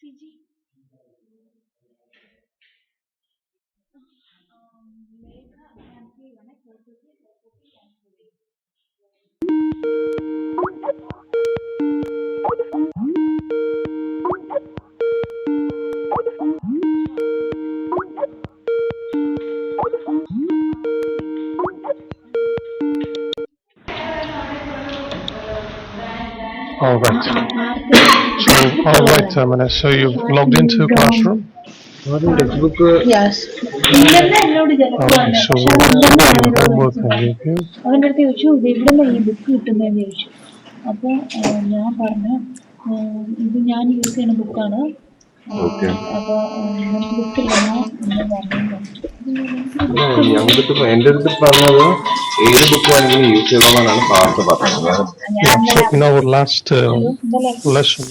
CG. Megha and P1 450 All right. All right, Amina. So you've logged into Classroom. textbook Yes. ഇല്ലെന്ന് എന്നോട് ചിലപ്പോ Okay, so we'll do your homework and review. അവൻ്റെ അടുത്ത് ചോദിച്ചു ഇത് എവിടുന്ന ഈ ബുക്ക് കിട്ടുന്നതെന്ന് ചോദിച്ചു. അപ്പോൾ ഞാൻ പറഞ്ഞു ഇത് ഞാൻ യൂസ് ചെയ്യുന്ന ബുക്കാണ്. ഓക്കെ അപ്പോൾ നമുക്ക് ബുക്കില്ലെന്നോ എന്ന് പറഞ്ഞു. ഞങ്ങൾക്ക് എന്റെ അടുത്ത് പറഞ്ഞത് ഏത് ബുക്ക് വേണമെങ്കിലും യൂസ് ചെയ്യണമെന്നാണ് പാർട്ട് പറഞ്ഞത്. Yeah, so in our last lesson,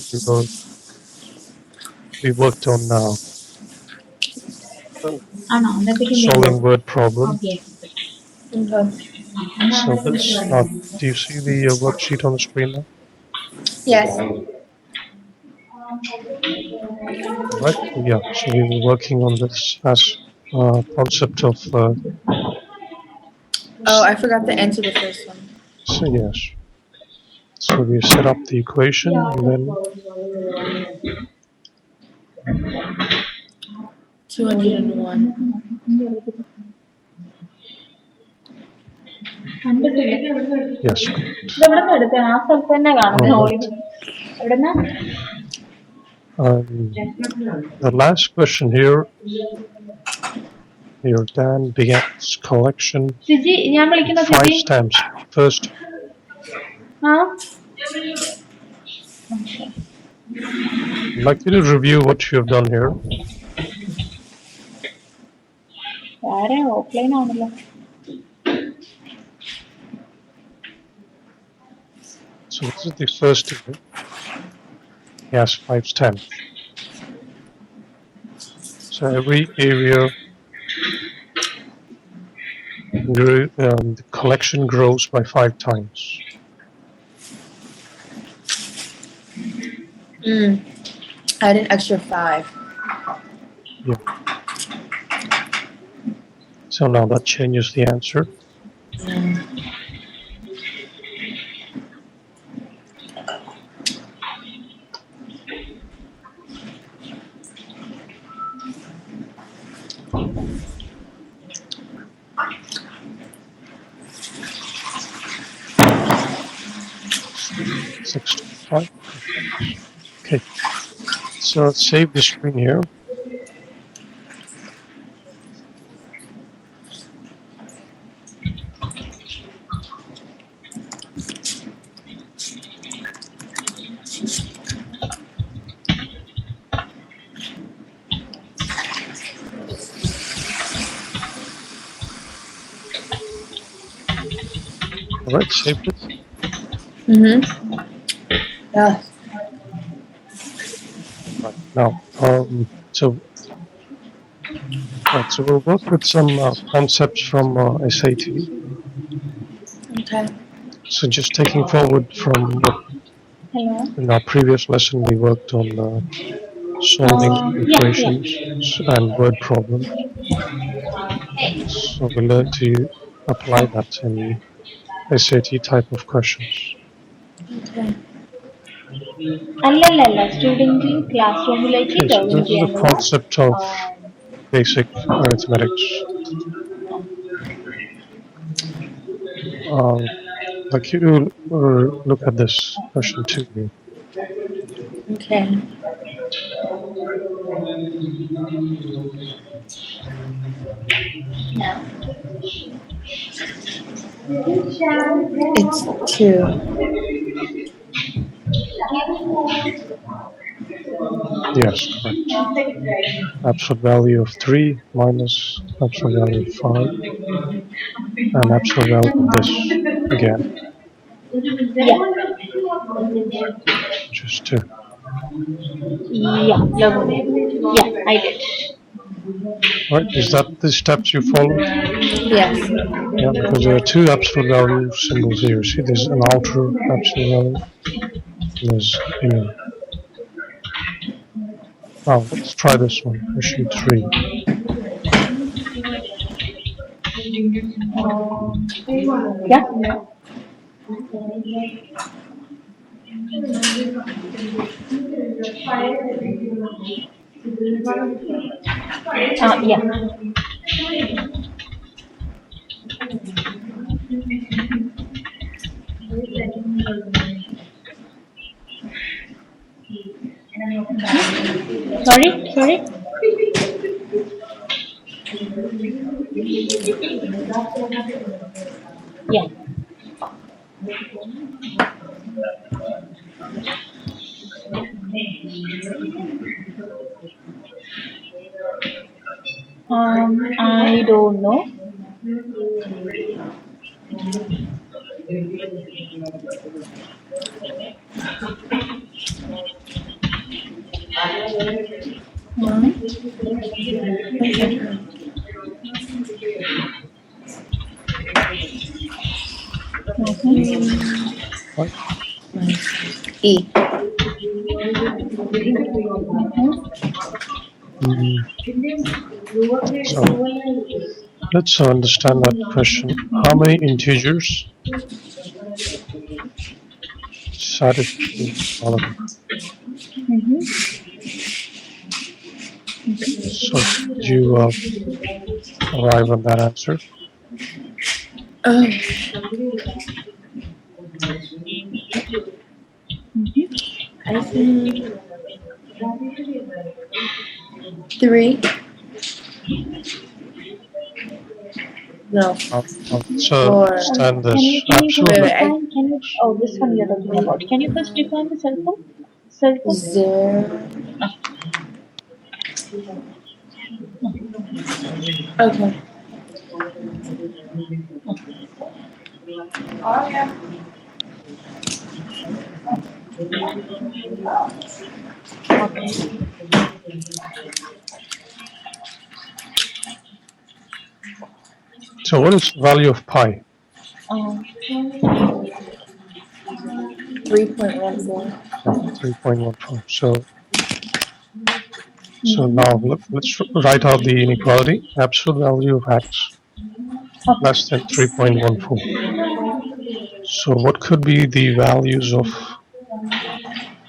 we worked on ആണോ അന്നത്തേക്ക് solving word problem. Okay. So this, do you see the worksheet on the screen now? Yes. Right. Yeah. So we were working on this as concept of. Oh, I forgot to answer the first one. So yes. So we set up the equation and then 201. yes. ഇതെവിടെ നിന്ന് എടുത്തേ? ആ സ്ഥലത്ത് തന്നെ കാണുന്നത്. എവിടെന്നാ? The last question here. Here Dan begins collection Siji ഞാൻ വിളിക്കുന്ന 5 സിജി. stamps. First, ആ I'd like you to review what you have done here. വേറെ ഓഫ്ലൈൻ ആണല്ലോ. So this is the first area. He has 5 stamps. So every area the collection grows by 5 times. Add an extra 5. Yeah. So now that changes the answer. Six, 5. Okay. So let's save the screen here. All right, saved it. Yeah. Right, now, so we'll work with some concepts from SAT. Okay. So just taking forward from what hello. in our previous lesson we worked on solving equations and word problems. So we learned to apply that in SAT type of questions. Okay. അല്ലല്ല student class റൂമിലേക്ക് Okay, so join this is the ചെയ്യാനുള്ള concept of basic arithmetics. Like you to look at this question too. Okay. It's 2. Yes, correct. Absolute value of 3 minus absolute value of 5 and absolute value of this again. Just to I did. right, is that the steps you follow? Yes. Yeah, because there are 2 absolute value symbols here. See, there's an outer absolute value. And there's inner. Now let's try this one. Question 3. Yeah. Yeah. Sorry. Yeah. I don't know. Right? E. So let's understand that question. How many integers satisfy all of them? So did you arrive at that answer? Oh. I think 3. No. So understand this. Can you Absolute Wait, I- Can you? Oh, this one you're talking about. Can you first define the cell phone? Cell phone. 0. Okay. So what is the value of pi? 3.14. 3.14. So now let's write out the inequality. Absolute value of x less than 3.14. So what could be the values of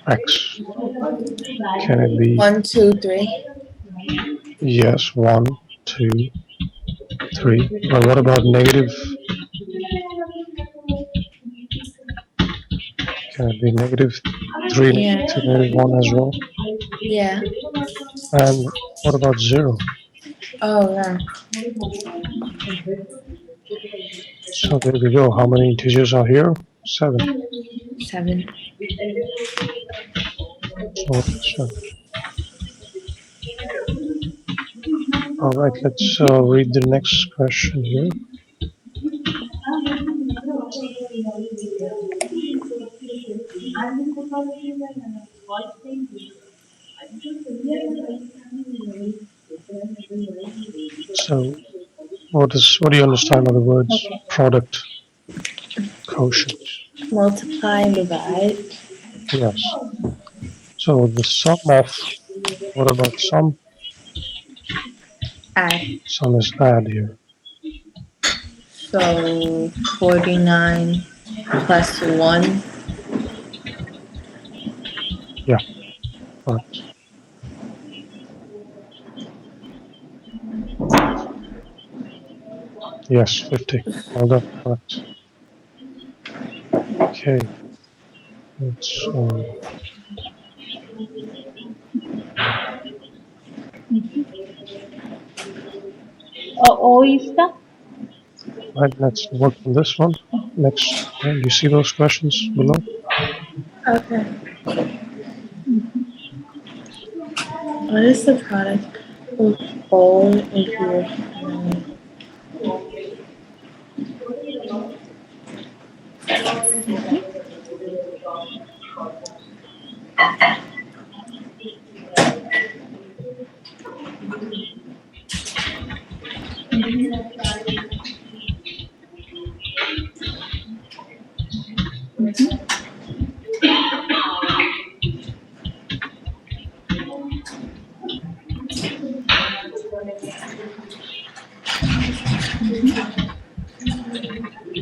x? Can it be 1, 2, 3. yes, 1, 2, 3? But what about negative? Can it be negative 3 Yeah. to negative 1 as well? Yeah. And what about 0? Oh, yeah. So there we go. How many integers are here? 7. 7. So, all right, let's read the next question here. So, what do you understand by the words product, quotient? Multiply and divide. Yes. So the sum of, what about sum? Add. Sum is add here. So 49 plus 1. Yeah. Right. Yes, 50. Well done. Correct. Okay. Let's O is the right. Let's work on this one. Next, you see those questions below? Okay. What is the product of all integers?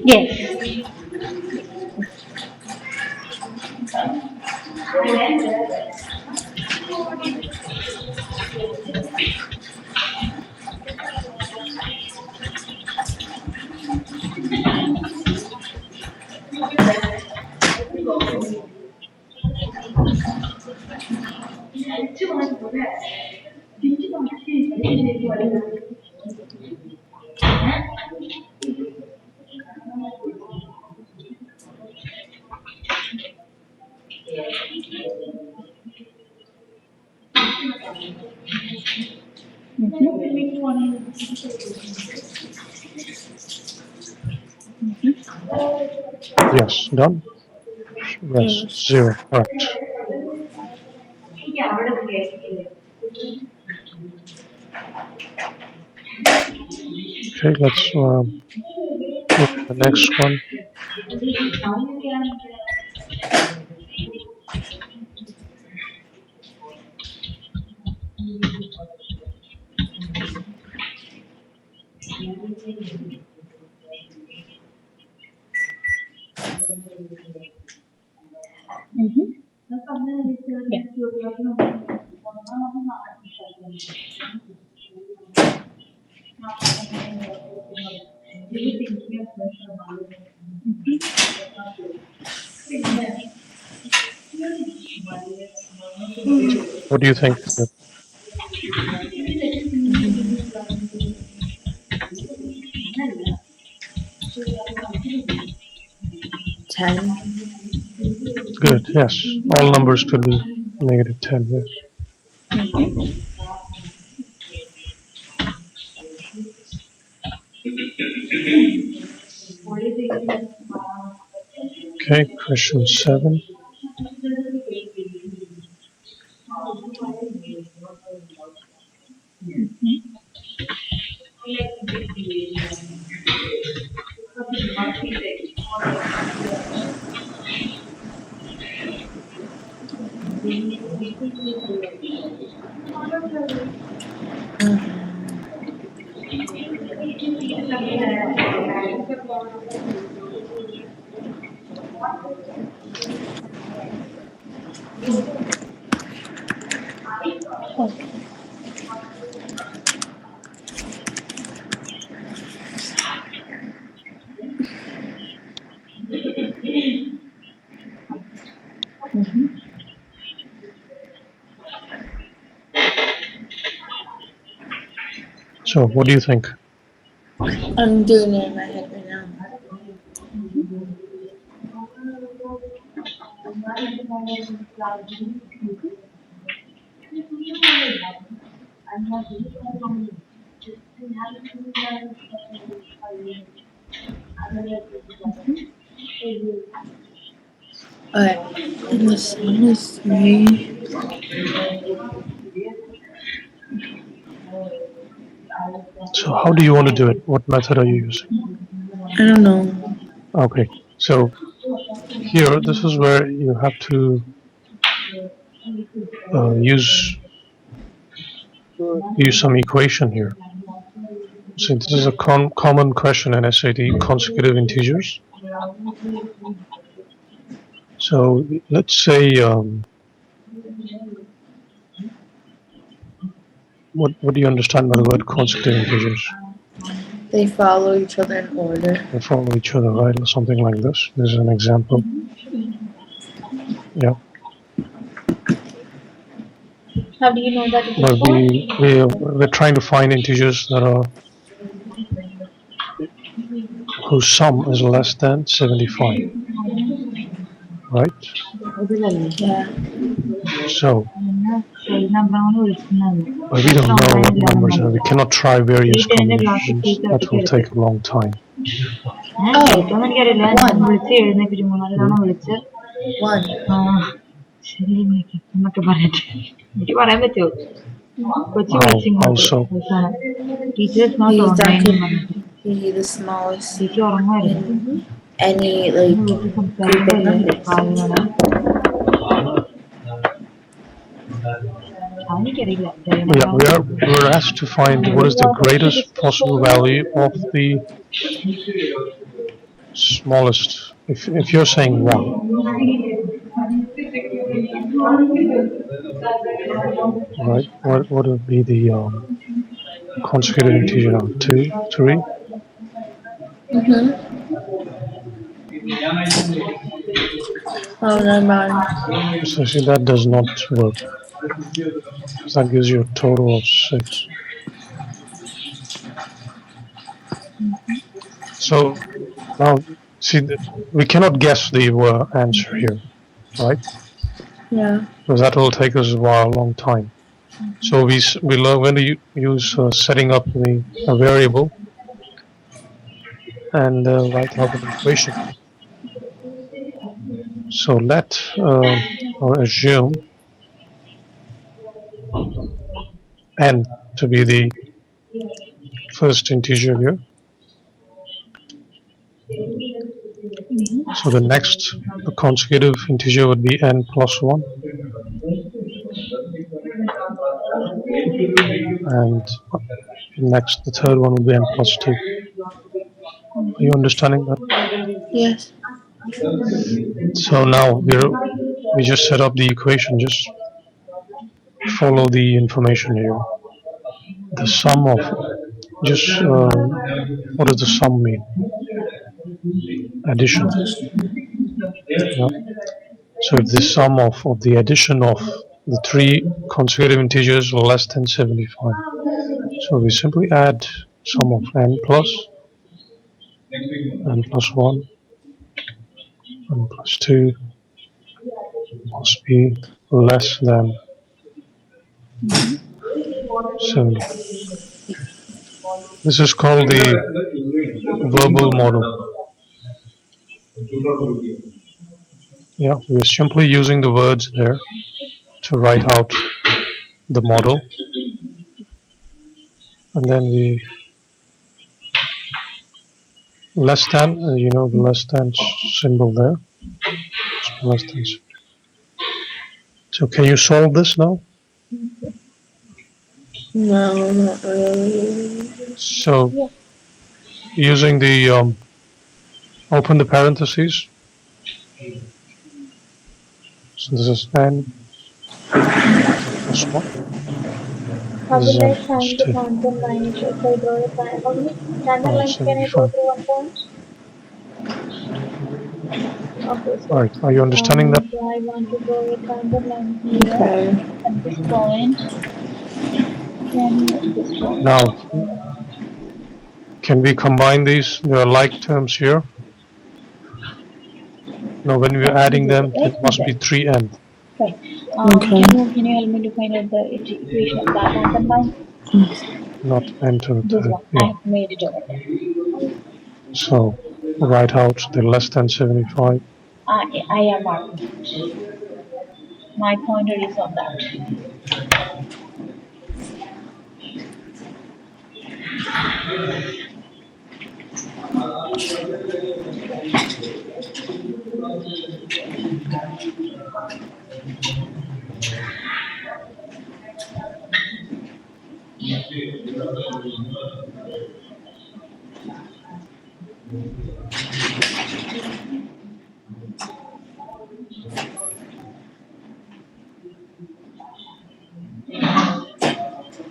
Yes. Yes, done? Yes, Yes. 0, right. Okay, let's look at the next one. What do you think? 10. Good, yes. All numbers could be negative 10, yes. Okay, question 7. Okay. So, what do you think? I'm doing it in my head right now. Alright, and the sun is 3. So, how do you want to do it? What method are you using? I don't know. Okay, so here, this is where you have to use some equation here. So this is a common question in SAT, consecutive integers. So let's say, what do you understand by the word consecutive integers? They follow each other in order. They follow each other, right? Or something like this. This is an example. Yeah. How do you know that it is But false? we're trying to find integers that are whose sum is less than 75, right? Yeah. So, but we don't know what numbers are. We cannot try various combinations. That will take a long time. Oh, 1. Also, He's the smallest in any group of numbers. yeah, we're asked to find what is the greatest possible value of the smallest. If you're saying 1, right? What would be the consecutive integer now? 2, 3. Mm-hmm. Oh, never mind. So see, that does not work. That gives you a total of 6. So now, see, we cannot guess the answer here, right? Yeah. Because that will take us a long time. So we learn when to use setting up a variable and write out an equation. So let or assume n to be the first integer here. So the next consecutive integer would be n plus 1. And next, the third one would be n plus 2. Are you understanding that? Yes. So now we just set up the equation. Just follow the information here. The sum of just what does the sum mean? Addition. Yeah. So if the sum of the addition of the 3 consecutive integers less than 75. So we simply add sum of n plus 1, n plus 2 must be less than 70. This is called the verbal model. Yeah, we're simply using the words there to write out the model. And then we less than, you know, the less than symbol there. Less than. So can you solve this now? No, not really. So using the open the parentheses. So this is n plus 1. How This is will I n find plus the 2. quantum line if I draw a line? How many tangent lines can I go 75. through one point? Okay, so Alright, are you understanding that? so I want to draw a tangent line here Okay. at this point. Then this point. Now, can we combine these? There are like terms here. Now, when we're adding them, it must be 3n. Right. Okay. Can you help me to find out the equation of that tangent line? Not n to the This third. one. Yeah. I made it over. So write out the less than 75. I am marking it. My pointer is on that.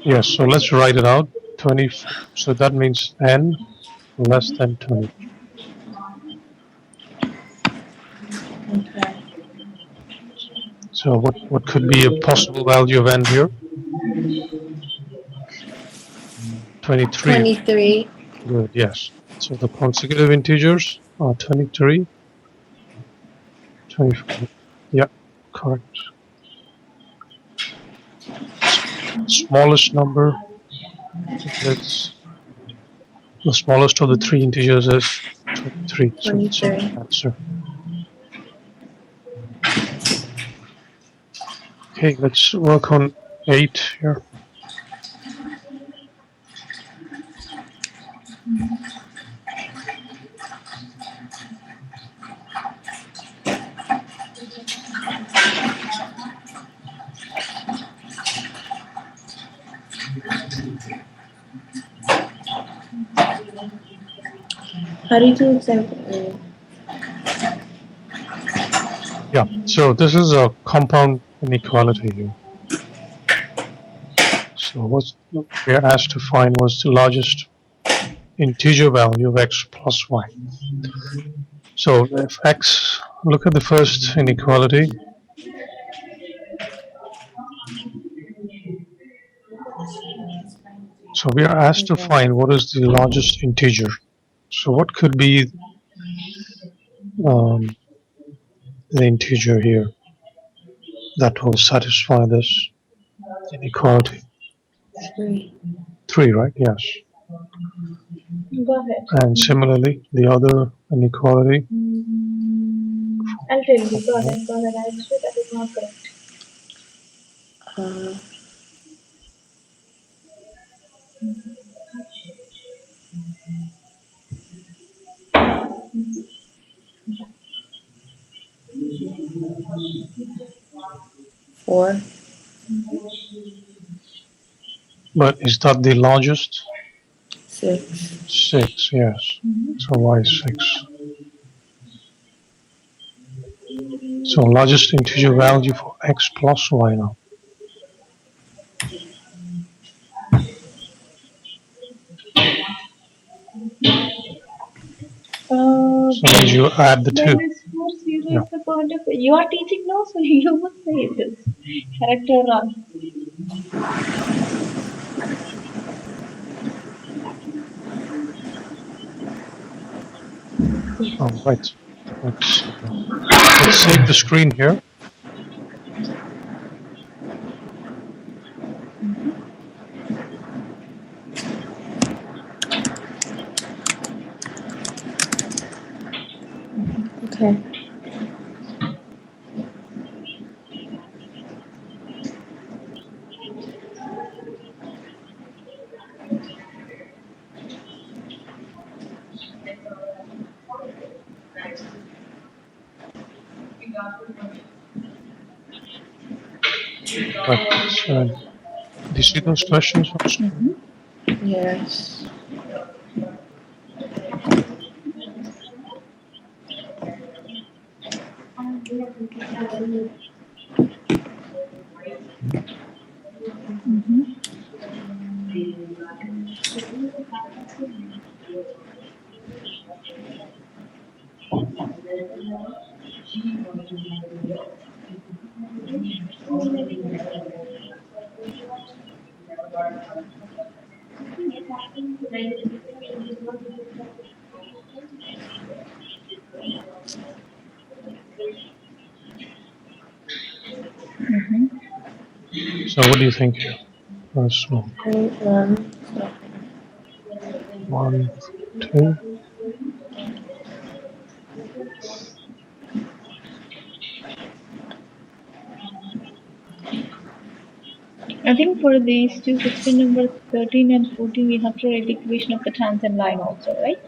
Yes, so let's write it out. 20. So that means n less than 20. Okay. So what could be a possible value of n here? 23. 23. Good, yes. So the consecutive integers are 23, 25. Yeah, correct. Smallest number, that's the smallest of the 3 integers is 23. So that's the 23. answer. Okay, let's work on 8 here. How do you do example? Yeah, so this is a compound inequality here. So what we are asked to find was the largest integer value of x plus y. So if x, look at the first inequality. So we are asked to find what is the largest integer. So what could be um, the integer here that will satisfy this inequality? 3. 3, right? Yes. Go ahead. And similarly, the other inequality. I'll tell you. Go ahead. Go ahead. I'll say that is not correct. Uh, 4. But is that the largest? 6. 6, yes. So y is 6. So largest integer value for x plus y now. So means you add the 2. Minus 4 0 Yeah. is the point of you are teaching now, so you must say it is correct or wrong. Oh, right. Let's save the screen here. Okay. Right. So, do you see those questions also? Yes. So what do you think here? First one. 1. 1, 2. I think for these two question numbers 13 and 14, we have to write the equation of the tangent line also, right?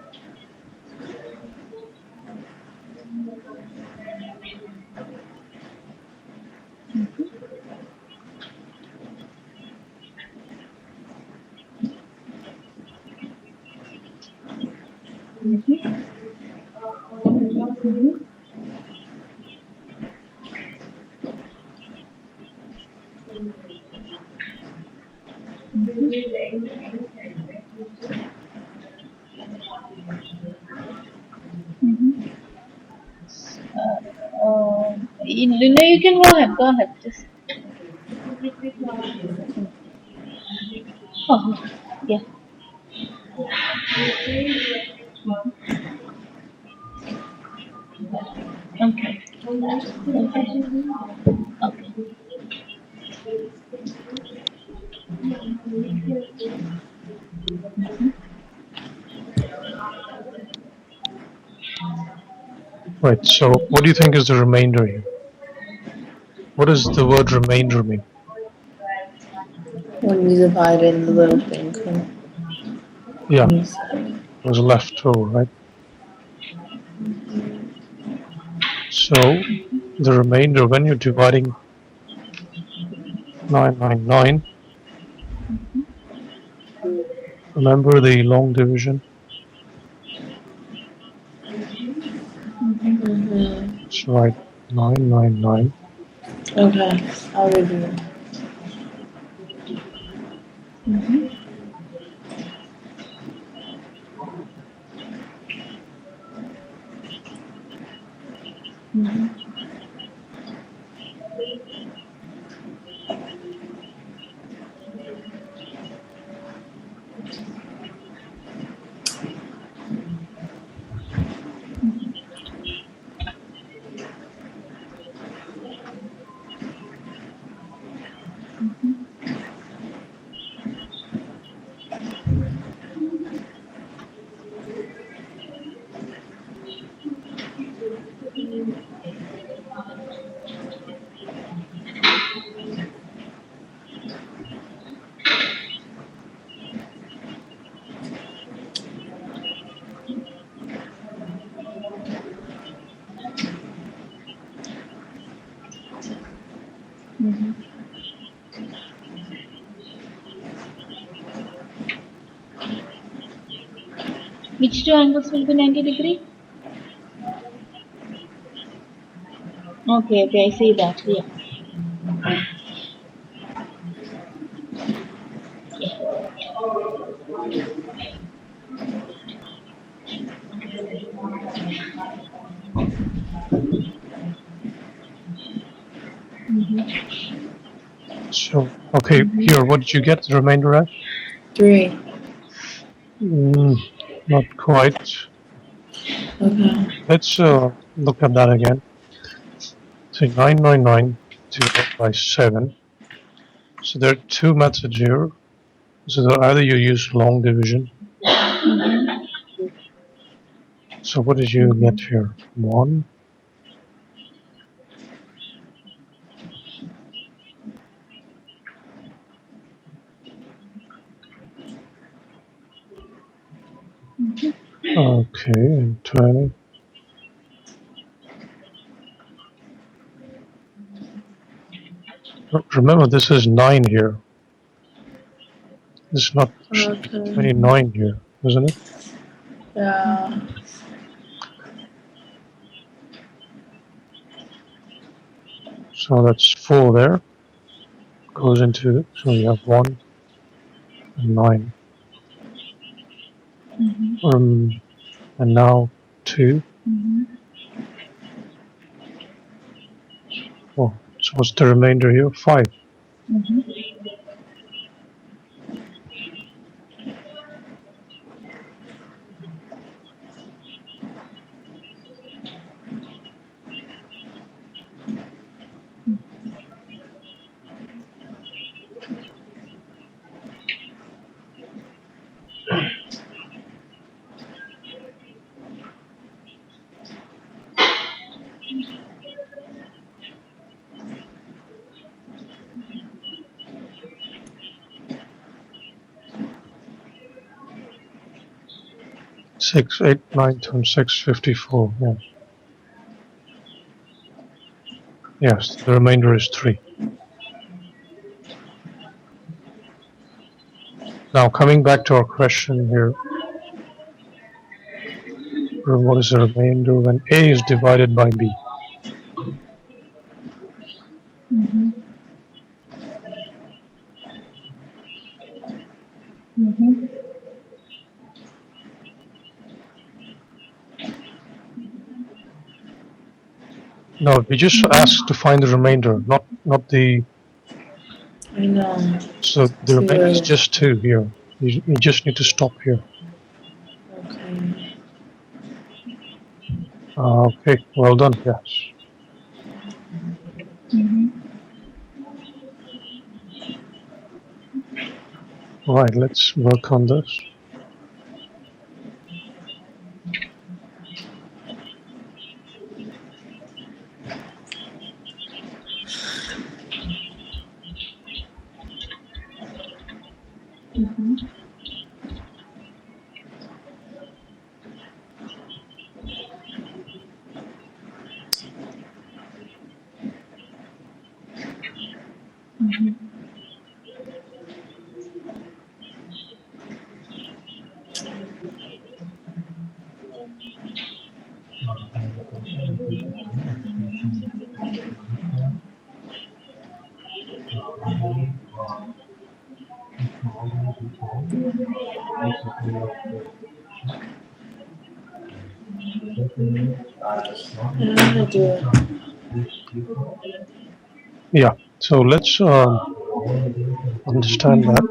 No, you can go ahead. Go ahead. Just. Oh, yeah. Okay. Okay. Right. So what do you think is the remainder here? What does the word remainder mean? When you divide in the little thing, Yeah, comes. was left over, right? So the remainder, when you're dividing 999, remember the long division? That's right. 999. Okay, I'll review it. Mm-hmm. Mm-hmm. Mm-hmm. Which two angles will be 90 degree? Okay, okay, I see that. Yeah. Mm-hmm. So, okay, Mm-hmm. here, what did you get the remainder as? 3. Mm, not quite. Okay. Let's look at that again. So 999 divided by 7. So there are two methods here. So that either you use long division. So what did you get here? 1. Okay, and 20. Remember, this is 9 here. This is not Okay. 29 here, isn't it? Yeah. So that's 4 there. Goes into, so you have 1 and 9. And now 2. Mm-hmm. Oh, so what's the remainder here? 5. Mm-hmm. 6, 8, 9, 10, 6, 54. Yes. Yes, the remainder is 3. Now coming back to our question here, what is the remainder when A is divided by B? Mm-hmm. Mm-hmm. No, we just asked to find the remainder, not the. I know. So the remainder is 2. just 2 here. You just need to stop here. Okay. Okay, well done. Yes. Mm-hmm. All right, let's work on this. Mm-hmm. Mm-hmm. I don't know how to do it. Yeah. So let's understand that.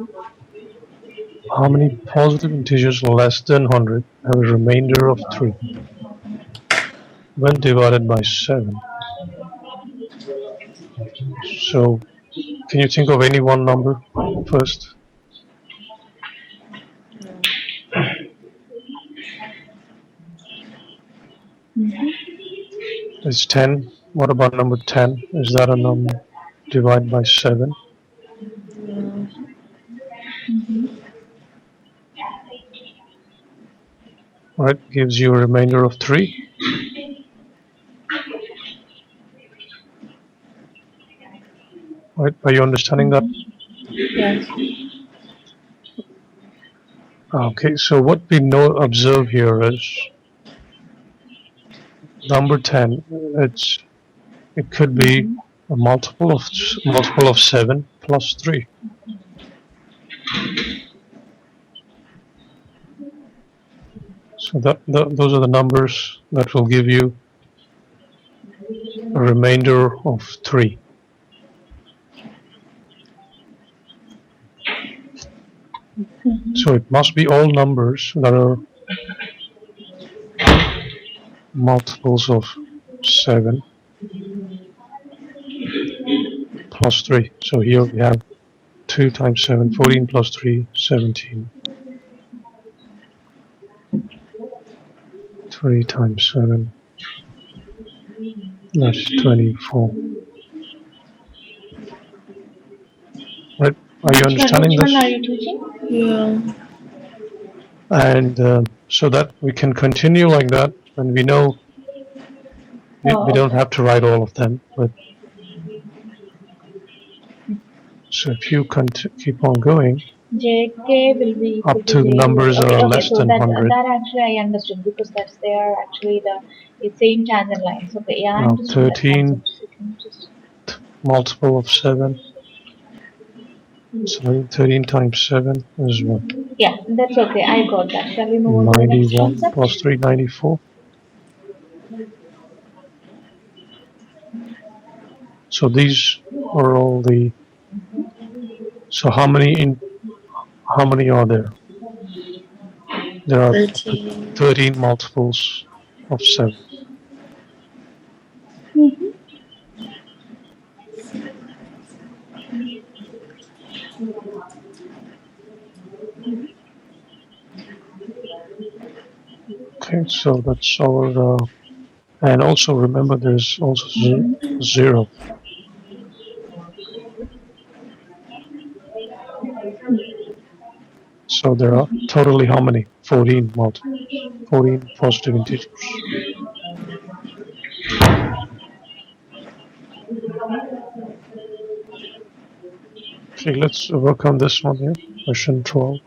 How many positive integers less than 100 have a remainder of 3 when divided by 7? So, can you think of any one number first? No. It's 10. What about number 10? Is that a number divided by 7? No. Right? Gives you a remainder of 3. Right? Are you understanding that? Yes. Okay, so what we observe here is number 10. It could be a multiple of 7 plus 3. So those are the numbers that will give you a remainder of 3. So it must be all numbers that are multiples of 7 plus 3. So here we have 2 times 7, 14 plus 3, 17. 3 times 7, that's 24. Right? Are you understanding Which one this? are you teaching? Yeah. And so that we can continue like that, and we know we don't Okay. have to write all of them. But so if you keep on going JK will be equal up to to the JU. numbers that Okay, are okay. less So than that 100. that actually I understood because that's they are actually the same tangent lines. Okay, yeah, I Now understood that 13 concept. So can you just multiple of 7. Sorry, 13 times 7 is what? yeah, that's okay. I got that. Shall we move on to the next 91 concept? plus 3, 94. So these are all the. So how many are there? There are 13. 13 multiples of 7. Okay, so that's our. And also remember, there's also 0. So there are totally how many? 14 multiples. 14 positive integers. Okay, let's work on this one here. Question 12.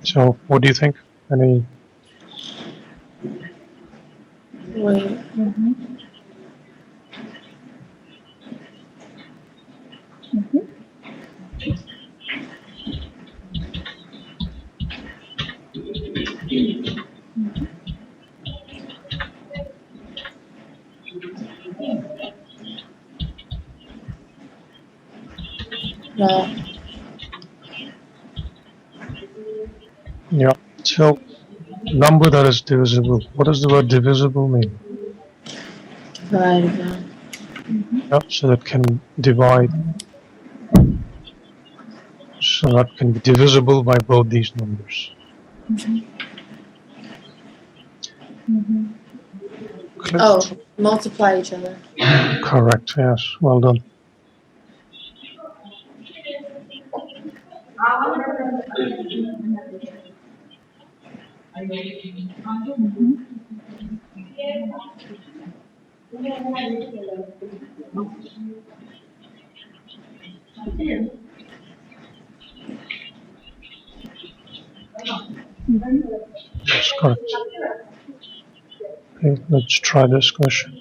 So what do you think? Any? Wait. No. Yeah. So number that is divisible. What does the word divisible mean? Divisible. Yeah. So that can divide. So that can be divisible by both these numbers. Oh, Let's multiply each other. correct. Yes. Well done. That's correct. Okay. Let's try this question.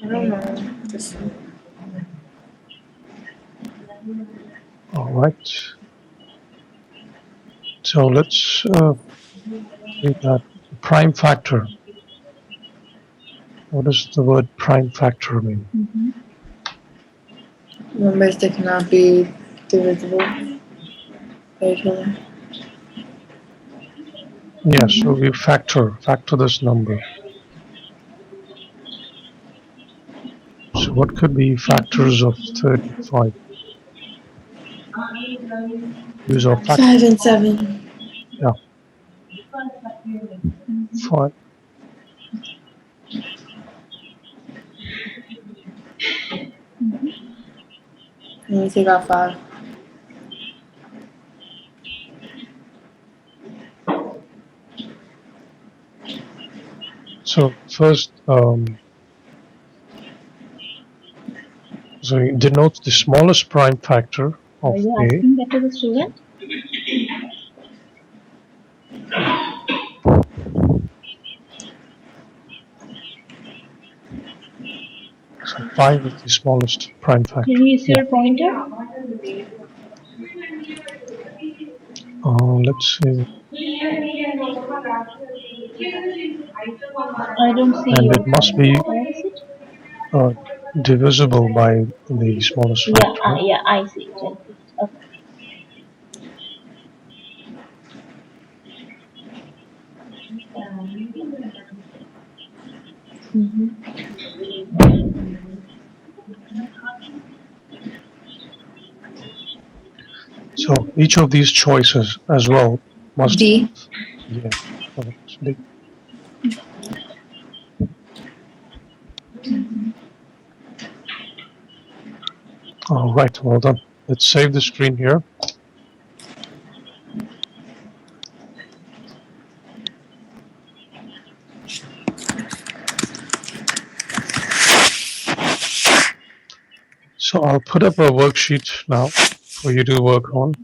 I don't know. This one. All right. So let's read that. Prime factor. What does the word prime factor mean? Numbers that cannot be divisible by each other. Yeah, so we factor this number. So what could be factors of 35? Use our factor. 5 and 7. Yeah, 5. Let me take out 5. So first, so it denotes the smallest prime factor Are of you A. asking that to the student? So 5 is the smallest prime factor. Can you use Yeah. your pointer? Let's see. I don't see And you. it must be Where is it? divisible by the smallest Yeah, factor. yeah, I see it. Okay. So each of these choices as well must D. yeah, correct. D. All right, well done. Let's save the screen here. So I'll put up a worksheet now for you to work on.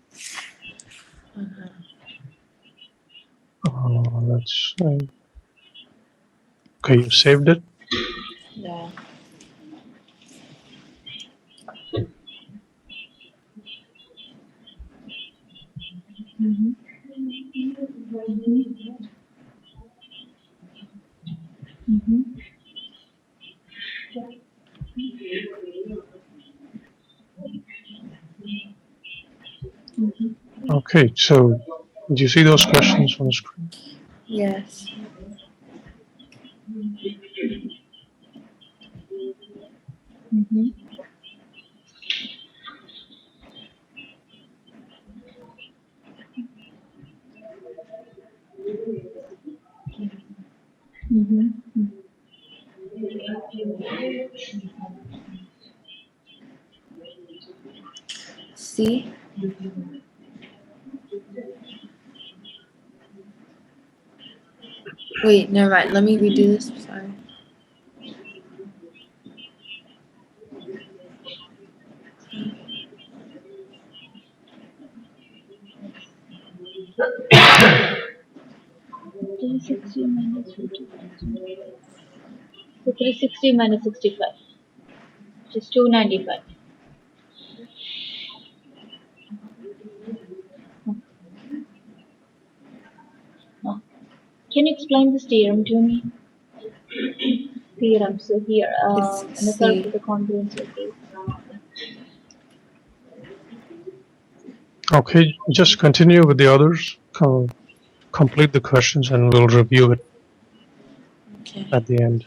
Let's see. Okay, you saved it. Yeah. Okay, so do you see those questions on the screen? Yes. C. Wait, never mind. Let me redo this. Sorry. 360 minus 55. So 360 minus 65, which is 295. Now, can you explain this theorem to me? Theorem. So here, Let's method see. for the congruence circle. Okay, just continue with the others. Complete the questions and we'll review it Okay. at the end.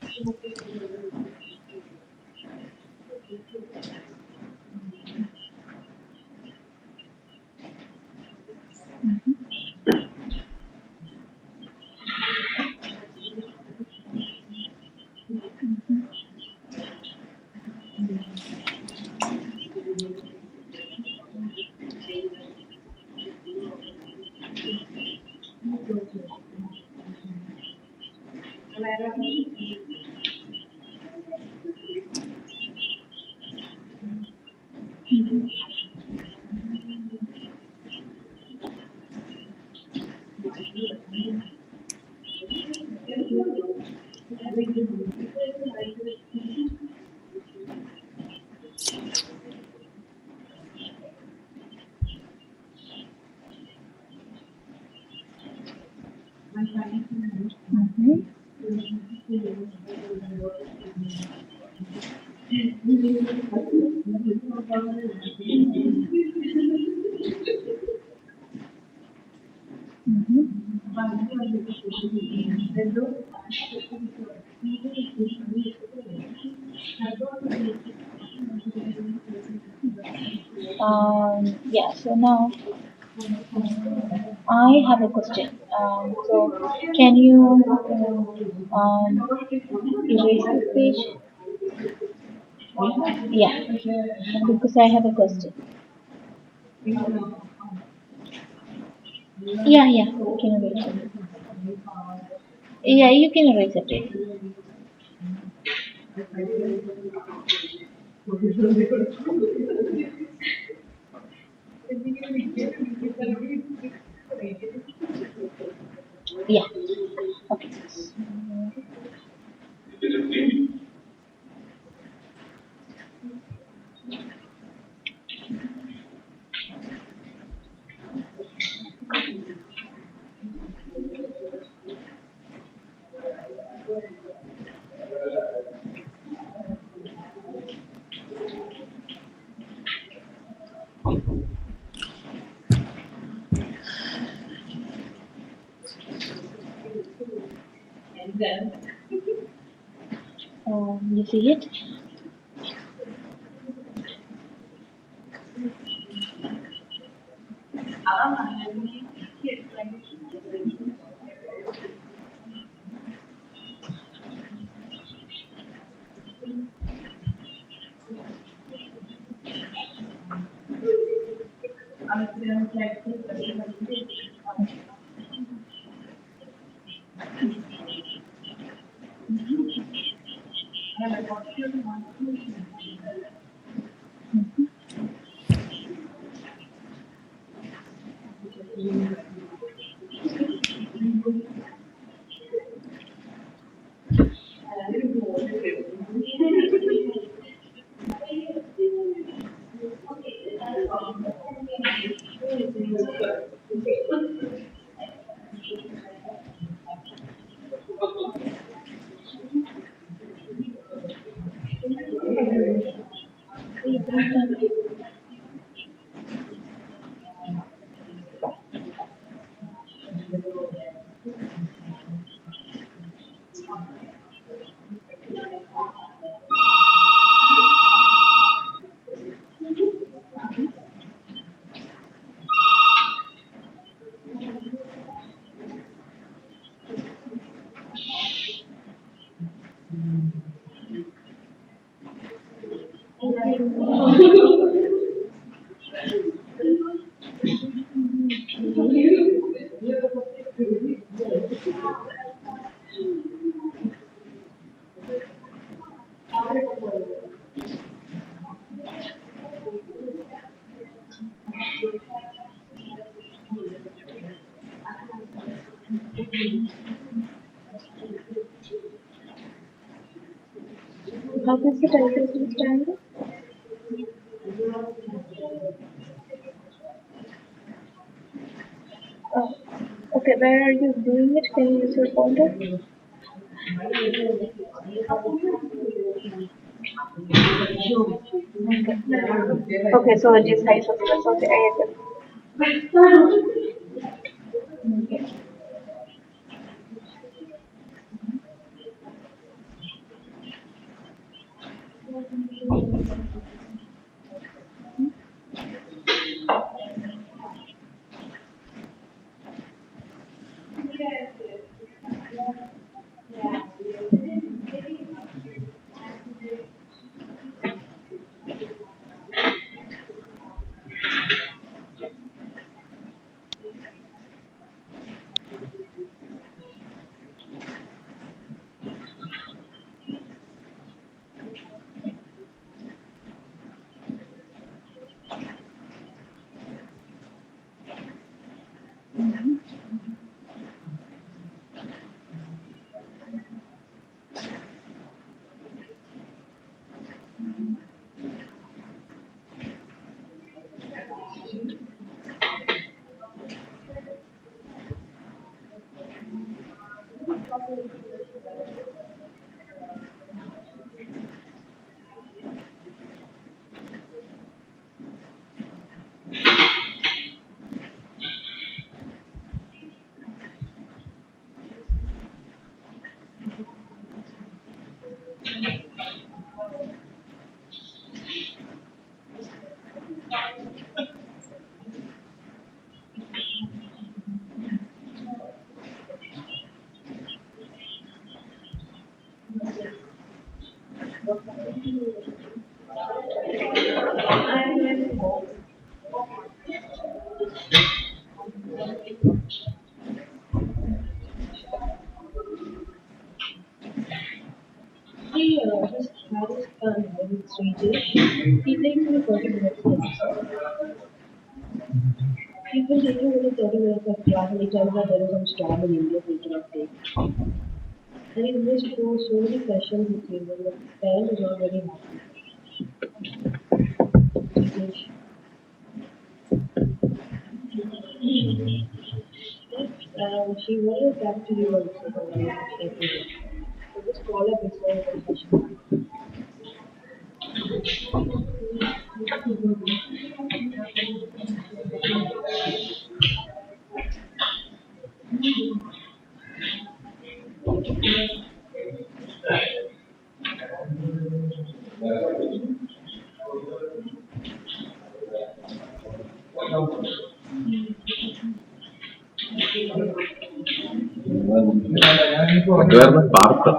Mhm. Yeah, so now I have a question. So can you erase this page? Yeah, because I have a question. Yeah, you can erase it. Yeah, you can erase it. Yeah, okay. You see it? How does the typeface stand? Oh, okay, where are you doing it? Can you use your pointer? Okay. Okay, so it is size of this. Okay, I get it. Okay. He just had his son with Srijesh. He takes me 30 minutes class. He will take you within 30 minutes of class and he tells that there is some storm in India so he cannot take. And he missed through so many sessions with him and the parent is not very happy. Srijesh. She will come to you also. So just call her before the session. മറ്റേതായിരുന്നു Parth.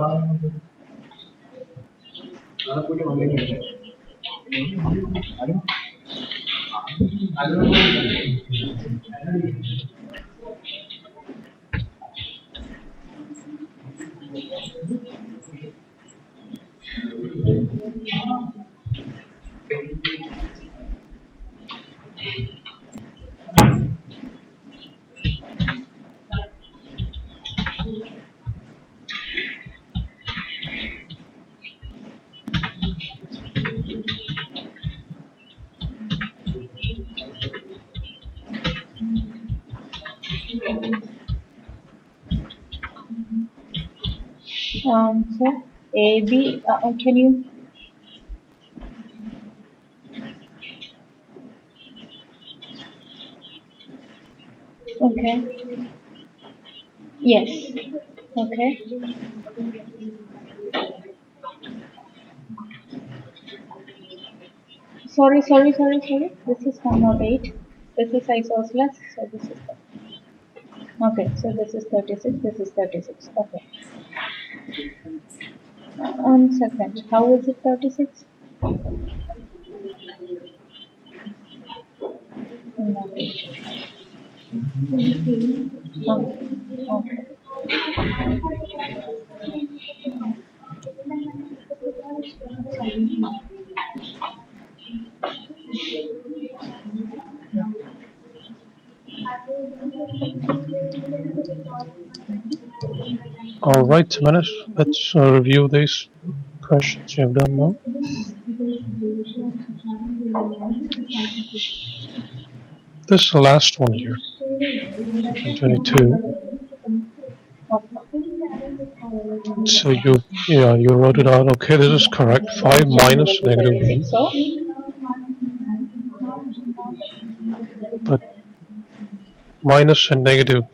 So AB, can you? Okay. Yes. Okay. Sorry. This is 108. This is isosceles. So this is okay. So this is 36. This is 36. Okay. One second. How is it 36? Okay. All right, Manish, let's review these questions you have done now? This is the last one here. Question 22. So you wrote it out. Okay, this is correct. 5 minus negative 1. So, But minus and negative,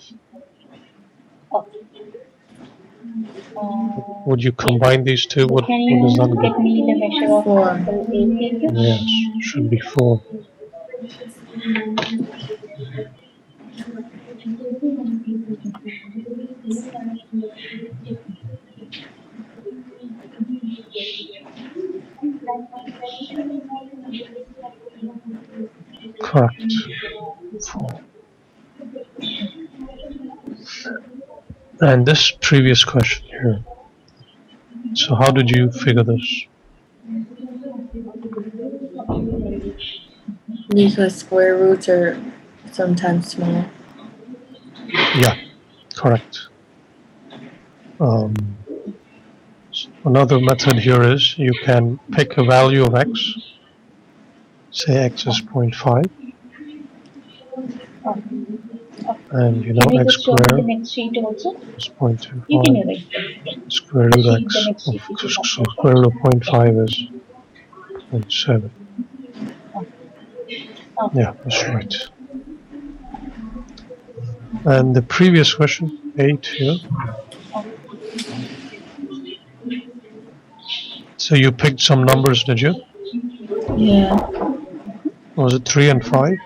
would you combine these two? What can does that you give? get me the measure of 4. sample ACQ? Yes, should be 4. Correct. 4. And this previous question here. So how did you figure this? Because square roots are sometimes small. Yeah, correct. Another method here is you can pick a value of x. Say x is 0.5. And you know Can you x just show me the squared next sheet also? is You can 0.25. erase it. Square root Sheet, x the next of sheet, which is so square root of 0.5 is 0.7. Yeah, that's right. And the previous question, 8 here. So you picked some numbers, did you? Yeah. Was it 3 and 5?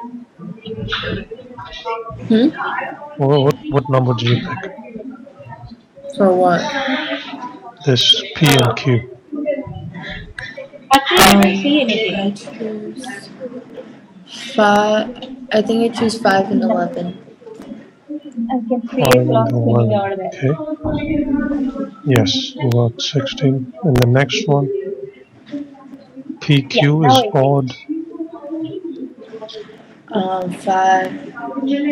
What number did you pick? For what? This P and Q. Actually, I don't see anything. I choose 5. I think I choose 5 and 11. I can see 5 a and plus spinning 11. over there. Okay. Yes, you got 16. And the next one, PQ Yeah, now is I see. odd. 5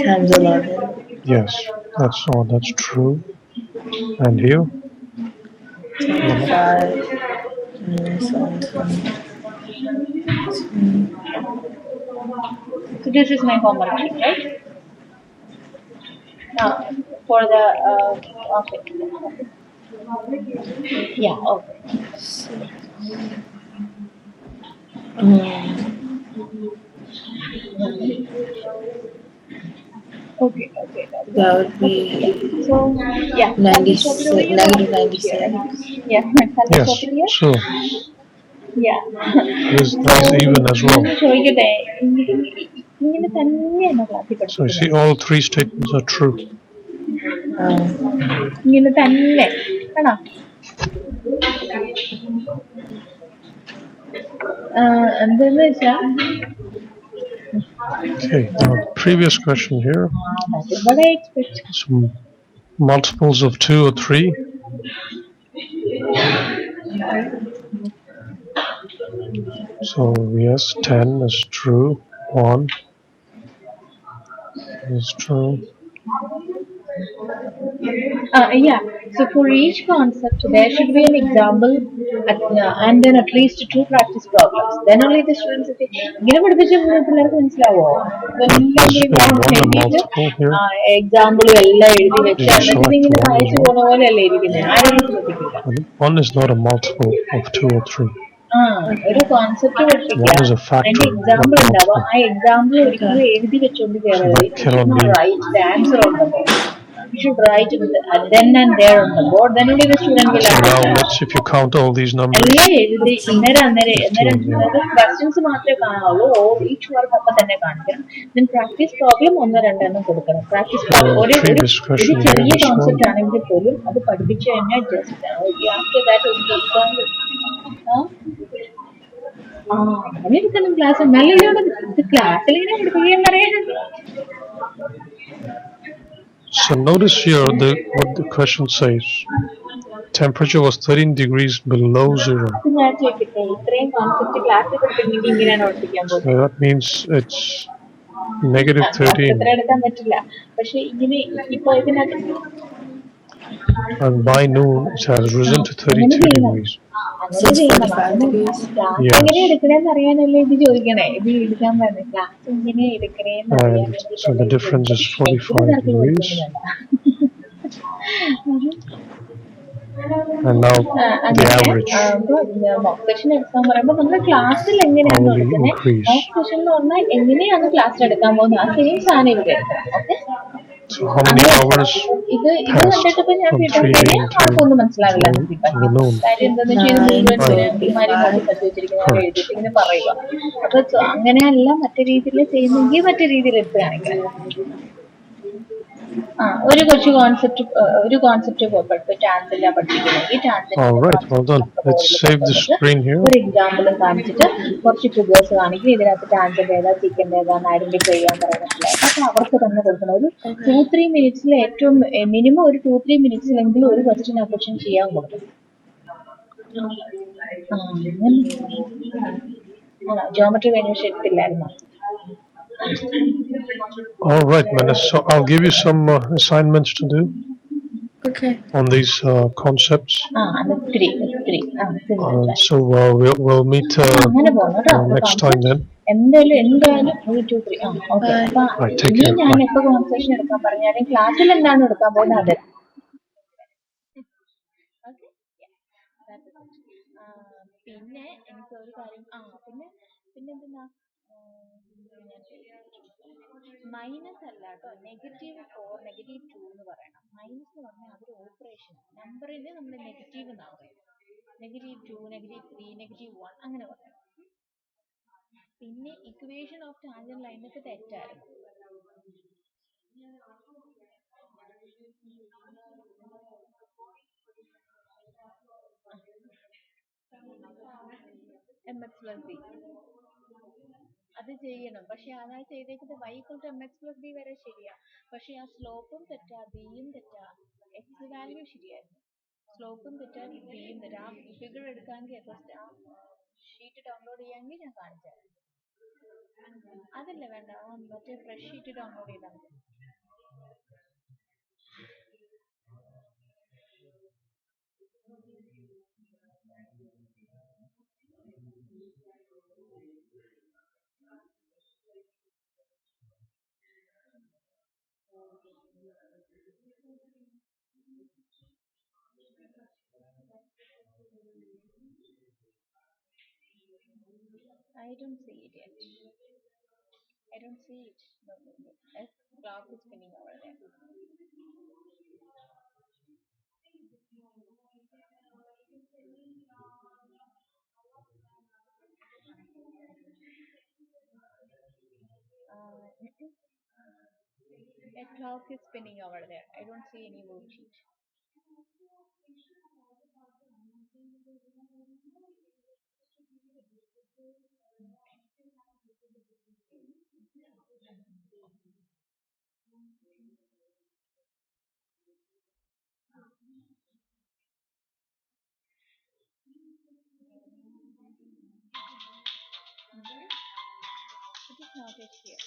times 11. Yes, that's odd. That's true. And here, 25. Minus 1, 20. So this is my homework sheet, right? Now, for the okay. Yeah, okay. Okay. That would be So, yeah. 96, negative 96. Yeah, can I yes, stop it here? sure. Yeah. This is even as well. ചോദിക്കട്ടെ ഇങ്ങനെ തന്നെയാണോ ക്ലാസ്സിൽ So you see, പഠിപ്പിക്കുന്നത്? all 3 statements are true. ഇങ്ങനെ തന്നെ ആണോ? എന്താന്ന് വെച്ചാ Okay, now previous question here. what I expect. Some multiples of 2 or 3. So yes, 10 is true. 1 is true. Yeah, so for each concept there should be an example and then at least 2 practice problems. Then only the students ഇങ്ങനെ പഠിപ്പിച്ച പിള്ളേർക്ക് മനസ്സിലാവോ? multiple here. എക്സാമ്പിളും എല്ലാം എഴുതി വെച്ച് You എന്നിട്ട് select ഇതിങ്ങനെ one വായിച്ചു more. പോണ പോലെയല്ലേ ഇരിക്കുന്നത്? ആരും ശ്രദ്ധിക്കില്ല. 1 is not a multiple of 2 or 3. ഒരു കോൺസെപ്റ്റ് One is a പഠിപ്പിക്കുക, factor, അതിന്റെ എക്സാമ്പിൾ not ഉണ്ടാവും. multiple. ആ എക്സാമ്പിൾ ഒരിക്കലും എഴുതി വെച്ചോണ്ട് കയറരുത്. that cannot be. Write the answer on the board. You should write it then and there on the board. Then only the student will So now understand. let's, if you count all these numbers, എല്ലാം എഴുതി അന്നേരം 15, questions മാത്രമേ കാണാവുള്ളൂ. Each work അപ്പം തന്നെ കാണിക്കണം. Then practice problem 1-2 കൊടുക്കണം. Practice problem ഒരു previous question here, ചെറിയ this one. കോൺസെപ്റ്റ് ആണെങ്കിൽ പോലും അത് പഠിപ്പിച്ചു കഴിഞ്ഞാൽ ജസ്റ്റ് ആഫ്റ്റർ ദാറ്റ് അങ്ങനെ എടുക്കണം ക്ലാസ്. നല്ല ഇത് ക്ലാസ്സിൽ ഇങ്ങനെ പഠിപ്പിക്കാൻ പറയാൻ. So notice here what the question says. Temperature was 13 degrees below 0. ഞാൻ ചോദിക്കട്ടെ, ഇത്രയും കോൺസെപ്റ്റ് ക്ലാസ്സിൽ പഠിപ്പിക്കുന്നത് ഇങ്ങനെയാണ് പഠിപ്പിക്കാൻ So പോകുന്നത്? that means it's negative 13. അത്ര എടുക്കാൻ പറ്റില്ല. പക്ഷെ ഇങ്ങനെ ഇപ്പൊ ഇതിനകത്ത് and by noon it has risen to അങ്ങനെ 32 ചെയ്യണം. degrees. അങ്ങനെ ചെയ്യണം. 45 അതിന് degrees. Class Yes. എങ്ങനെയാ എടുക്കണേന്ന് അറിയാനല്ലേ ഇത് ചോദിക്കണേ. ഇത് എടുക്കാൻ പറഞ്ഞേ ക്ലാസ് എങ്ങനെയാ എടുക്കണേന്ന് അറിയാൻ And so വേണ്ടിട്ടല്ലേ the ഇത് difference ചോദിക്കണേ. is എപ്പോഴും 45 സർക്കിൾ degrees. കൊടുക്കൊന്നും വേണ്ട. And now the അങ്ങനെ average മോക്ക് സെഷൻ എടുക്കാൻ പറയുമ്പോൾ നമ്മൾ ക്ലാസ്സിൽ എങ്ങനെയാണോ hourly എടുക്കുന്നത്, increase. മോക്ക് സെഷൻ എന്ന് പറഞ്ഞാൽ എങ്ങനെയാണ് ക്ലാസ്സിൽ എടുക്കാൻ പോകുന്നത് ആ സെയിം സാധനം ഇവിടെ എടുക്കണം. Okay, So how many hours ഇത് passed കണ്ടിട്ടിപ്പോ ഞാൻ from ഫീഡ്ബാക്ക് 3 കഴിഞ്ഞാൽ a.m. ആർക്കൊന്നും മനസ്സിലാവില്ല എന്ന് to ഫീഡ്ബാക്ക് the noon? കാര്യം എന്താണെന്ന് വെച്ചാൽ ഇത് മുഴുവൻ കുമാരി നോക്കി 9:45. സജ്ജ വെച്ചിരിക്കുന്ന Correct. എഴുതിയിട്ട് ഇങ്ങനെ പറയുക. അപ്പൊ അങ്ങനെയല്ല മറ്റു രീതിയിൽ ചെയ്യുന്നെങ്കിൽ മറ്റു രീതിയിൽ എടുത്ത് കാണിക്കണം. ഒരു കൊച്ചു കോൺസെപ്റ്റ് ടാൻസില്ല പഠിപ്പിക്കുന്നെങ്കിൽ All ടാൻസിന്റെ right, well കോൺസെപ്റ്റ് done. നമുക്ക് Let's ബോർഡിൽ save the കൊണ്ടുവന്നിട്ട് screen here. ഒരു എക്സാമ്പിളും കാണിച്ചിട്ട് കുറച്ച് ഫിഗേഴ്സ് കാണിക്കും. ഇതിനകത്ത് ടാൻസിന്റെ ഏതാ ചിക്കൻ്റെ ഏതാന്ന് ഐഡന്റിഫൈ ചെയ്യാൻ പറയുന്നുള്ളത്. അപ്പൊ അവർക്ക് തന്നെ കൊടുക്കണം. ഒരു 2-3 മിനിറ്റ്സിൽ ഏറ്റവും മിനിമം ഒരു 2-3 മിനിറ്റ്സിലെങ്കിലും ഒരു ക്വസ്റ്റ്യൻ ചെയ്യാൻ കൊടുക്കണം. ജോമെട്രി കഴിഞ്ഞ പക്ഷെ എടുത്തില്ലായിരുന്നു. All right, Menace. So I'll give you some assignments to do Okay. on these concepts. ഒത്തിരി So we'll meet അങ്ങനെ പോകണം കേട്ടോ. next time then. എന്തായാലും 1, 2, 3 ഓക്കെ. അപ്പൊ Right, take ഇനി care. ഞാൻ Bye. എപ്പോ കോൺസെഷൻ എടുക്കാൻ പറഞ്ഞാലും ക്ലാസ്സിൽ എന്താണ് എടുക്കാൻ പോകുന്നത് അത്. ഓക്കെ, പിന്നെ എനിക്ക് ഒരു കാര്യം പിന്നെ എന്തെന്നാ മൈനസ് അല്ല കേട്ടോ, -4 -2 എന്ന് പറയണം. മൈനസ് എന്ന് പറഞ്ഞാൽ അതൊരു ഓപ്പറേഷൻ നമ്പറിന് നമ്മൾ നെഗറ്റീവ് എന്നാണ് പറയുന്നത്. -2 -3 -1 അങ്ങനെ പറയണം. പിന്നെ ഇക്വേഷൻ ഓഫ് ടാൻജന്റ് ലൈനൊക്കെ തെറ്റായിരുന്നു. mx+b അത് ചെയ്യണം. പക്ഷെ അതാ ചെയ്തേക്കുന്നത് y=mx+b വരെ ശരിയാ. പക്ഷെ ആ സ്ലോപ്പും തെറ്റാ, ബിയും തെറ്റാ, എക്സ് വാല്യൂ ശരിയായിരുന്നു. സ്ലോപ്പും തെറ്റാ, ബിയും തെറ്റാ. ആ ഫിഗർ എടുക്കാമെങ്കിൽ ആ ഷീറ്റ് ഡൗൺലോഡ് ചെയ്യാമെങ്കിൽ ഞാൻ കാണിച്ചുതരാം. അതല്ല വേണ്ട, മറ്റേ ഫ്രഷ് ഷീറ്റ് ഡൗൺലോഡ് ചെയ്താൽ മതി. I don't see it yet. I don't see it. No. As clock is spinning over there. A clock is spinning over there. I don't see any worksheet. It is not yet here.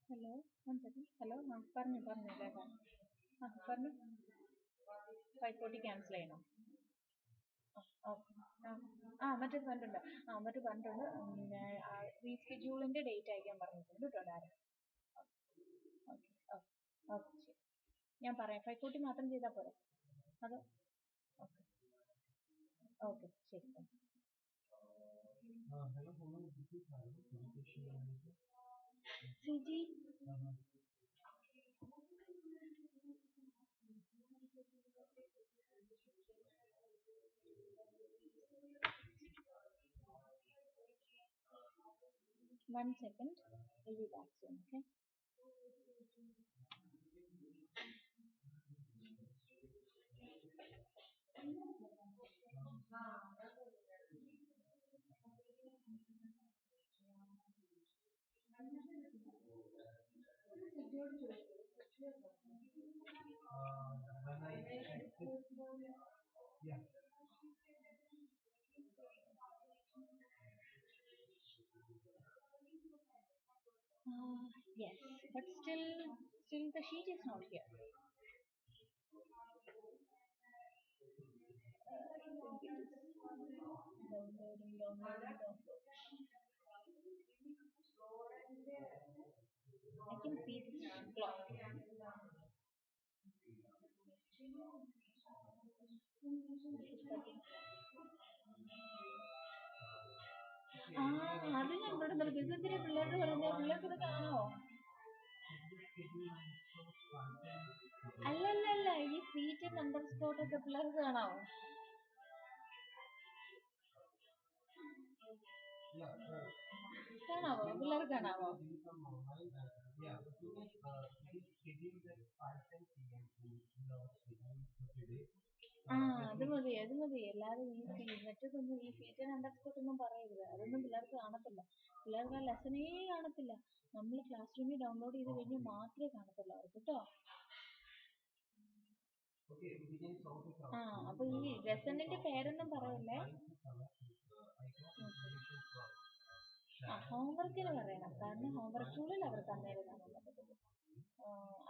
Hello, one second. Hello, പറഞ്ഞു കേൾക്കാം. പറഞ്ഞു 540 cancel ചെയ്യണം. മറ്റേത് പറഞ്ഞിട്ടുണ്ട്. റീസ്കെഡ്യൂളിന്റെ date അയക്കാൻ പറഞ്ഞിട്ടുണ്ട് കേട്ടോ direct. Okay ശരി, ഞാൻ പറയാം. 540 മാത്രം ചെയ്താൽ പോരെ അതോ? ഓക്കെ ശരി. Siji one second, we'll be back soon. Okay. Yes, but still the sheet is not here. I think it is downloading. I can see this clock. ആ അത് ഞങ്ങളോട് നിർബന്ധത്തിന് പിള്ളേരോട് പറഞ്ഞ പിള്ളേർക്ക് ഇത് കാണോ? അല്ലല്ല ഈ സീറ്റ് നമ്പർ സ്പോട്ട് ഒക്കെ പിള്ളേർക്ക് കാണാവോ? കാണാവോ പിള്ളേർക്ക് കാണാവോ? ആ അത് മതി എല്ലാരും ഈ മറ്റൊന്നും ഈ ഫീച്ചർ അണ്ടർസ്കോട്ട് ഒന്നും പറയരുത്, അതൊന്നും പിള്ളേർക്ക് കാണത്തില്ല. പിള്ളേർക്ക് ആ ലെസനേ കാണത്തില്ല. നമ്മൾ ക്ലാസ് റൂമിൽ ഡൗൺലോഡ് ചെയ്ത് കഴിഞ്ഞാൽ മാത്രമേ കാണത്തുള്ളൂ അവർക്ക് കേട്ടോ. ആ അപ്പൊ ഈ ലെസണിന്റെ പേരൊന്നും പറയല്ലേ. ആ ഹോംവർക്കിന് പറയണം, കാരണം ഹോംവർക്ക് ടൂളിൽ അവർക്ക് അന്നേരം കാണാൻ പറ്റത്തുള്ളൂ.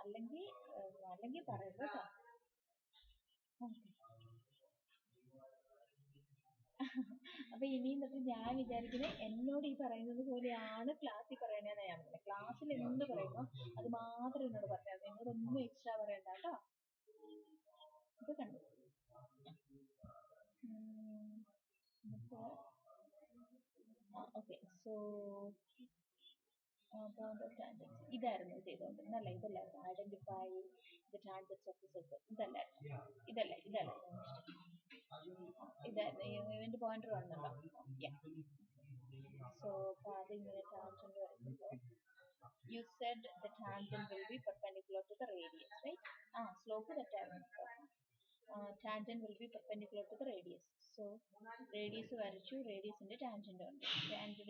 അല്ലെങ്കിൽ പറയരുത് കേട്ടോ. അപ്പൊ ഇനിയും തൊട്ട് ഞാൻ വിചാരിക്കുന്നത് എന്നോട് ഈ പറയുന്നത് പോലെയാണ് ക്ലാസ്സിൽ പറയണേന്ന് ഞാൻ പറഞ്ഞത്. ക്ലാസ്സിൽ എന്ത് പറയുന്നോ അത് മാത്രം എന്നോട് പറഞ്ഞാൽ മതി, എന്നോടൊന്നും എക്സ്ട്രാ പറയണ്ട കേട്ടോ. ഇപ്പൊ കണ്ടു. ഓക്കെ, സോ ഇതായിരുന്നു ചെയ്തോണ്ടിരുന്നല്ലേ, ഇതല്ലായിരുന്നു identify the tangents of the circle, ഇതല്ലായിരുന്നു ഇവന്റ് പോയിന്റർ വന്നല്ലോ. സോ അപ്പൊ അതിങ്ങനെ ടാൻജന്റ് വരയ്ക്കുമ്പോൾ you said the tangent will be perpendicular to the radius, right? Slope തെറ്റായിരുന്നു. Tangent will be perpendicular to the radius. So radius വരച്ചു, റേഡിയസിന്റെ tangent ഉണ്ട്.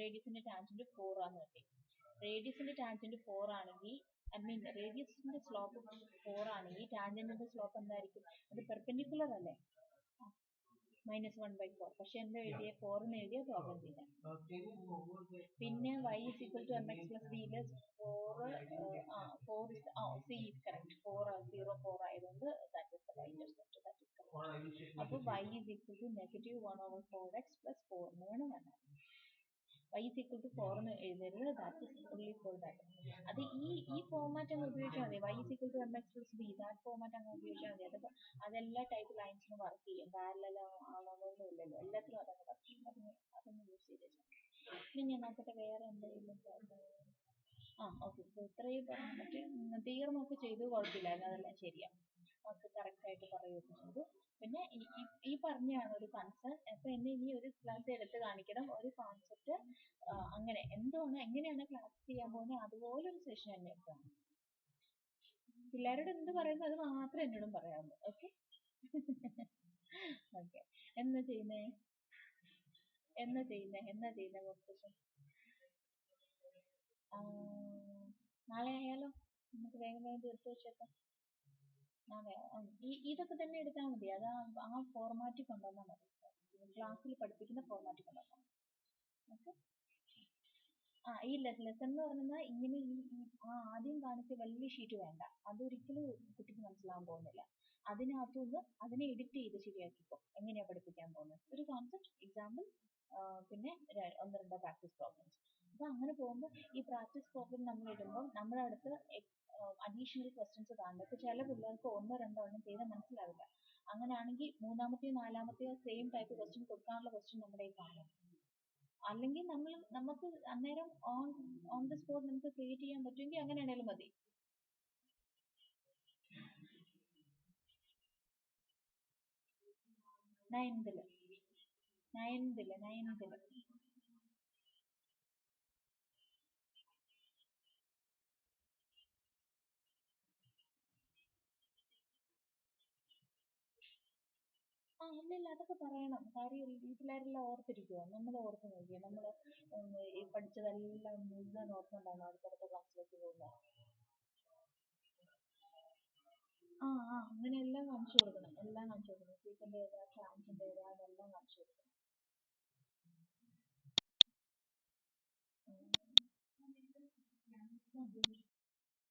റേഡിയസിന്റെ tangent 4 ആണ് കിട്ടി. റേഡിയസിന്റെ ടാൻജന്റ് 4 ആണെങ്കിൽ റേഡിയസിന്റെ സ്ലോപ്പ് 4 ആണെങ്കിൽ ടാൻജന്റിന്റെ സ്ലോപ്പ് എന്തായിരിക്കും? അത് പെർപെൻഡിക്കുലർ അല്ലേ? -1/4. പക്ഷെ എന്താ എഴുതിയ 4 എന്ന് എഴുതിയ പ്രോബ്ലം ചെയ്യാം. പിന്നെ y is equal to mx plus b ല് 4 c is correct. 4 ആയതുകൊണ്ട് that is the y intercept. That is correct. അപ്പോൾ y is equal to -1/4x plus 4 എന്ന് വേണം കാണാൻ. y is equal to 4 എന്ന് എഴുതരുത്, that is only for that. അത് ഈ ഫോർമാറ്റ് അങ്ങ് ഉപയോഗിച്ചാൽ മതി. y is equal to mx plus b, that format അങ്ങ് ഉപയോഗിച്ചാൽ മതി. അതിപ്പോ അതെല്ലാ ടൈപ്പ് ലൈൻസിനും വർക്ക് ചെയ്യും. പാരലൽ ആണോന്നൊന്നും ഇല്ലല്ലോ, എല്ലാത്തിനും അതങ്ങ് വർക്ക് ചെയ്യും. അതൊന്ന് യൂസ് ചെയ്തേച്ചാൽ. ഇനി ഞാൻ നോക്കട്ടെ വേറെ എന്തെങ്കിലും. ഓക്കെ, ഇത്രയും പറഞ്ഞിട്ട് തീർന്നൊക്കെ ചെയ്തു, കുഴപ്പമില്ലായിരുന്നു, അതെല്ലാം ശരിയാ, നമുക്ക് കറക്റ്റ് ആയിട്ട് പറയുകയൊക്കെ ചെയ്തു. പിന്നെ ഈ പറഞ്ഞാണ് ഒരു കൺസേൺ. അപ്പൊ എന്നെ ഇനി ഒരു ക്ലാസ് എടുത്ത് കാണിക്കണം, ഒരു കോൺസെപ്റ്റ് അങ്ങനെ എങ്ങനെയാണ് ക്ലാസ് ചെയ്യാൻ പോകുന്നത് അതുപോലെ ഒരു സെഷൻ എന്നെ എടുത്താണ്. പിള്ളേരോട് എന്ത് പറയുന്നു അത് മാത്രമേ എന്നോടും പറയാമോ. ഓക്കെ ഓക്കെ, എന്നാ ചെയ്യുന്നേ കുറച്ച് നാളെ ആയാലോ? നമുക്ക് വേഗം തീർത്ത് വെച്ചേക്കാം. നാളെ ഇതൊക്കെ തന്നെ എടുത്താൽ മതി. അത് ആ ഫോർമാറ്റിൽ കൊണ്ടുവന്നാൽ മതി, ക്ലാസ്സിൽ പഠിപ്പിക്കുന്ന ഫോർമാറ്റിൽ കൊണ്ടുവന്നാൽ മതി. ഓക്കെ. ഈ ലെസൺ എന്ന് പറഞ്ഞാൽ ഇങ്ങനെ ആദ്യം കാണിച്ച വലിയ ഷീറ്റ് വേണ്ട, അതൊരിക്കലും കുട്ടിക്ക് മനസ്സിലാവാൻ പോകുന്നില്ല. അതിനകത്തുനിന്ന് അതിനെ എഡിറ്റ് ചെയ്ത് ശരിയാക്കിക്കോ, എങ്ങനെയാ പഠിപ്പിക്കാൻ പോകുന്നത്, ഒരു കോൺസെപ്റ്റ്, എക്സാമ്പിൾ, പിന്നെ 1-2 പ്രാക്ടീസ് പ്രോബ്ലംസ്. അപ്പൊ അങ്ങനെ പോകുമ്പോൾ ഈ പ്രാക്ടീസ് പ്രോബ്ലം നമ്മൾ ഇടുമ്പോൾ നമ്മുടെ അടുത്ത് അഡീഷണൽ ക്വസ്റ്റ്യൻസ് കാണും. ഇപ്പൊ ചില പിള്ളേർക്ക് 1-2 എണ്ണം ചെയ്താൽ മനസ്സിലാവില്ല. അങ്ങനെയാണെങ്കിൽ 3-ാമത്തെയോ 4-ാമത്തെയോ സെയിം ടൈപ്പ് ക്വസ്റ്റ്യൻ കൊടുക്കാനുള്ള ക്വസ്റ്റ്യൻ നമ്മുടെ കാണും. അല്ലെങ്കിൽ നമുക്ക് അന്നേരം ഓൺ ദ സ്പോട്ട് നമുക്ക് ക്രിയേറ്റ് ചെയ്യാൻ പറ്റുമെങ്കിൽ അങ്ങനെയാണെങ്കിലും മതി. നയൻതില് ഇല്ല, അതൊക്കെ പറയണം. കാര്യം ഈ പിള്ളേരെല്ലാം ഓർത്തിരിക്കുമോ? നമ്മൾ ഓർത്ത് നോക്കിയോ? നമ്മൾ ഈ പഠിച്ചതെല്ലാം മുഴുവൻ ഓർത്തുകൊണ്ടാണ് അടുത്തടുത്ത ക്ലാസ്സിലേക്ക് പോകുന്നത്. അങ്ങനെ എല്ലാം കാണിച്ചു കൊടുക്കണം. സീക്കിന്റെ ഏതാ, ട്രാൻസിന്റെ ഏതാ, അതെല്ലാം കാണിച്ചു കൊടുക്കണം.